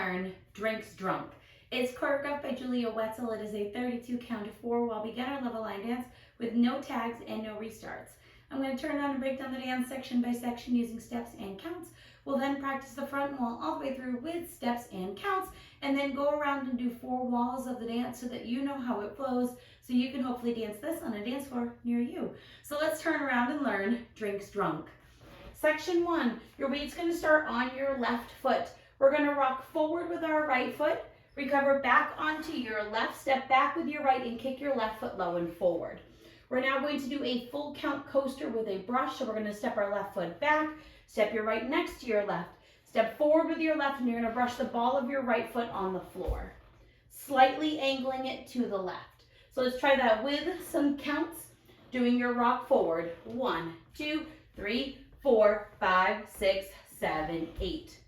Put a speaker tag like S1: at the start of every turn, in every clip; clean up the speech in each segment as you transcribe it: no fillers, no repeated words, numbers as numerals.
S1: turn, drinks drunk. It's choreographed by Julia Wetzel. It is a 32 count to 4 while beginner level line dance with no tags and no restarts. I'm going to turn on and break down the dance section by section using steps and counts. We'll then practice the front wall all the way through with steps and counts, and then go around and do 4 walls of the dance so that you know how it flows, so you can hopefully dance this on a dance floor near you. So let's turn around and learn drinks drunk. Section 1, your weight's going to start on your left foot. We're going to rock forward with our right foot, recover back onto your left, step back with your right, and kick your left foot low and forward. We're now going to do a full count coaster with a brush, so we're going to step our left foot back, step your right next to your left, step forward with your left, and you're going to brush the ball of your right foot on the floor, slightly angling it to the left. So let's try that with some counts, doing your rock forward. 1, 2, 3, 4, 5, 6, 7, 8.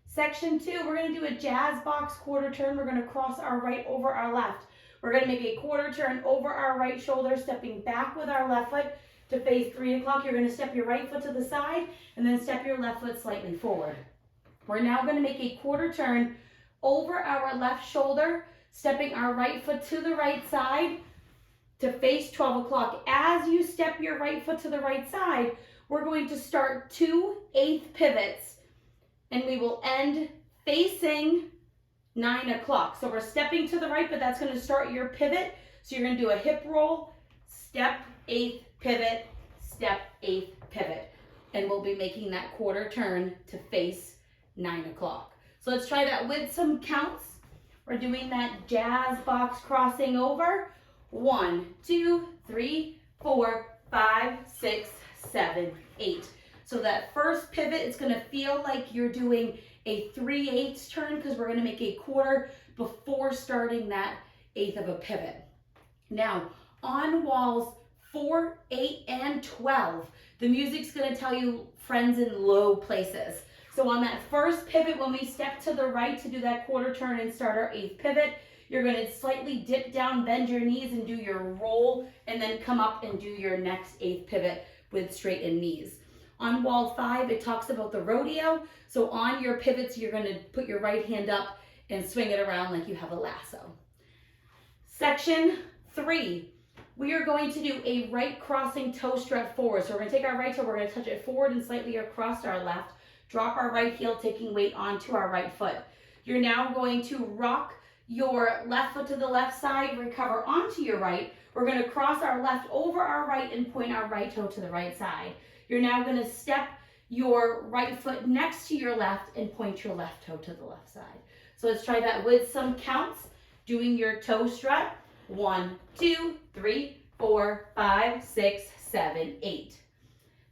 S1: Section 2, we're going to do a jazz box quarter turn. We're going to cross our right over our left. We're going to make a quarter turn over our right shoulder, stepping back with our left foot to face 3 o'clock. You're going to step your right foot to the side and then step your left foot slightly forward. We're now going to make a quarter turn over our left shoulder, stepping our right foot to the right side to face 12 o'clock. As you step your right foot to the right side, we're going to start 2 eighth pivots, and we will end facing 9 o'clock. So we're stepping to the right, but that's going to start your pivot. So you're going to do a hip roll, step, eighth, pivot, step, eighth, pivot. And we'll be making that quarter turn to face 9 o'clock. So let's try that with some counts. We're doing that jazz box crossing over. 1, 2, 3, 4, 5, 6, 7, 8. So that first pivot, it's going to feel like you're doing a 3/8 turn because we're going to make a quarter before starting that eighth of a pivot. Now, on walls 4, 8, and 12, the music's going to tell you friends in low places. So on that first pivot, when we step to the right to do that quarter turn and start our eighth pivot, you're going to slightly dip down, bend your knees, and do your roll, and then come up and do your next eighth pivot with straightened knees. On wall 5, it talks about the rodeo. So on your pivots, you're going to put your right hand up and swing it around like you have a lasso. Section 3, we are going to do a right crossing toe strut forward. So we're going to take our right toe, we're going to touch it forward and slightly across our left, drop our right heel, taking weight onto our right foot. You're now going to rock your left foot to the left side, recover onto your right. We're going to cross our left over our right and point our right toe to the right side. You're now going to step your right foot next to your left and point your left toe to the left side. So let's try that with some counts, doing your toe strut. 1, 2, 3, 4, 5, 6, 7, 8.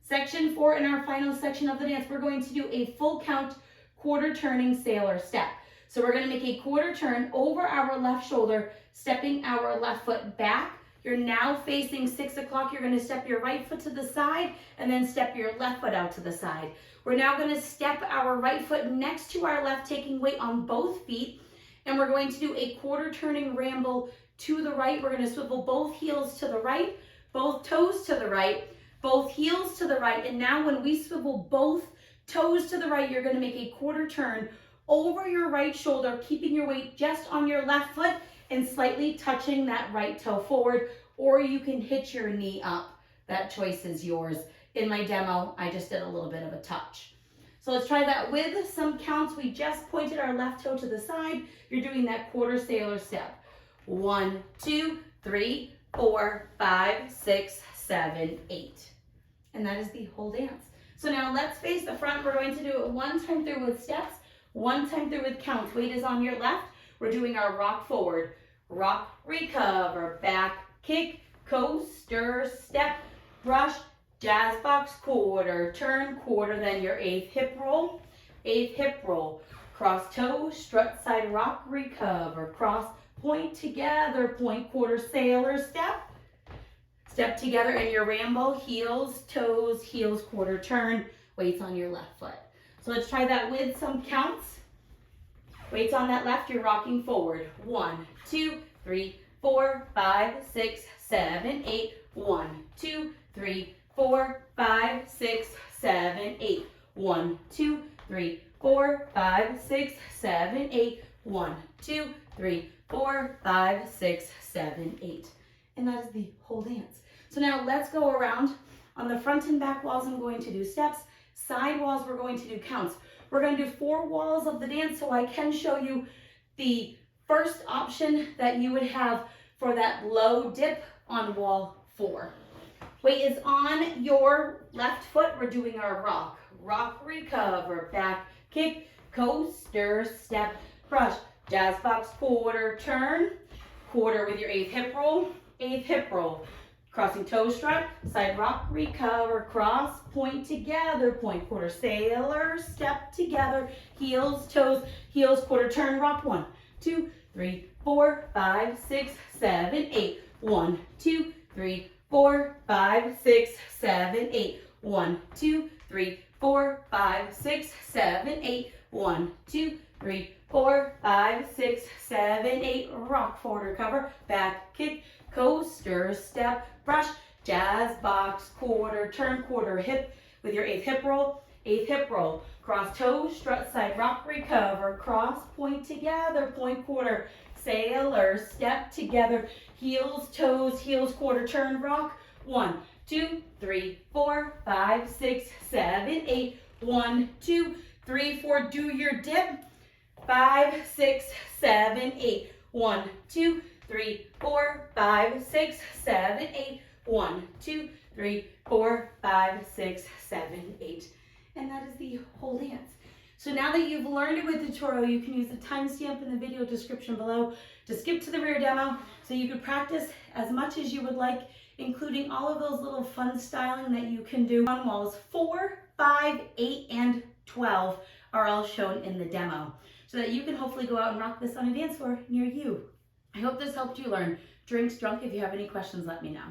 S1: Section 4, in our final section of the dance, we're going to do a full count quarter turning sailor step. So we're going to make a quarter turn over our left shoulder, stepping our left foot back. You're now facing 6 o'clock. You're going to step your right foot to the side and then step your left foot out to the side. We're now going to step our right foot next to our left, taking weight on both feet. And we're going to do a quarter turning ramble to the right. We're going to swivel both heels to the right, both toes to the right, both heels to the right. And now when we swivel both toes to the right, you're going to make a quarter turn over your right shoulder, keeping your weight just on your left foot and slightly touching that right toe forward, or you can hitch your knee up. That choice is yours. In my demo, I just did a little bit of a touch. So let's try that with some counts. We just pointed our left toe to the side. You're doing that quarter sailor step. 1, 2, 3, 4, 5, 6, 7, 8. And that is the whole dance. So now let's face the front. We're going to do it 1 time through with steps, 1 time through with counts. Weight is on your left. We're doing our rock forward, rock, recover, back, kick, coaster, step, brush, jazz box, quarter, turn, quarter, then your eighth hip roll, cross toe, strut side rock, recover, cross, point together, point, quarter, sailor, step together in your ramble, heels, toes, heels, quarter, turn, weights on your left foot. So let's try that with some counts. Weights on that left, you're rocking forward. 1, 2, 3, 4, 5, 6, 7, 8. 1, 2, 3, 4, 5, 6, 7, 8. 1, 2, 3, 4, 5, 6, 7, 8. 1, 2, 3, 4, 5, 6, 7, 8. And that is the whole dance. So now let's go around. On the front and back walls, I'm going to do steps. Side walls, we're going to do counts. We're going to do 4 walls of the dance, so I can show you the first option that you would have for that low dip on wall 4. Weight is on your left foot. We're doing our rock. Rock, recover, back, kick, coaster, step, brush, jazz box, quarter, turn, quarter with your 8th hip roll, 8th hip roll. Crossing toe strut, side rock, recover, cross, point together, point, quarter, sailor, step together, heels, toes, heels, quarter, turn, rock, 1, 2, 3, 4, 5, 6, 7, 8. 1, 2, 3, 4, 5, 6, 7, 8. 1, 2, 3, 4, 5, 6, 7, 8. 1, 2, 3, 4, 5, 6, 7, 8. Rock, forward, recover, back, kick, coaster, step, brush, jazz box, quarter, turn, quarter, hip with your 8th hip roll, 8th hip roll. Cross toe, strut, side rock, recover, cross, point together, point, quarter, sailor, step together, heels, toes, heels, quarter, turn, rock. 1, 2, 3, 4, 5, 6, 7, 8. 1, 2, 3, 4. Do your dip. 5, 6, 7, 8. 1, 2, 3, 4, 5, 6, 7, 8. 1, 2, 3, 4, 5, 6, 7, 8. And that is the whole dance. So now that you've learned it with the tutorial, you can use the timestamp in the video description below to skip to the rear demo so you can practice as much as you would like, including all of those little fun styling that you can do on walls 4, 5, 8, and 12 are all shown in the demo so that you can hopefully go out and rock this on a dance floor near you. I hope this helped you learn. Drinks drunk. If you have any questions, let me know.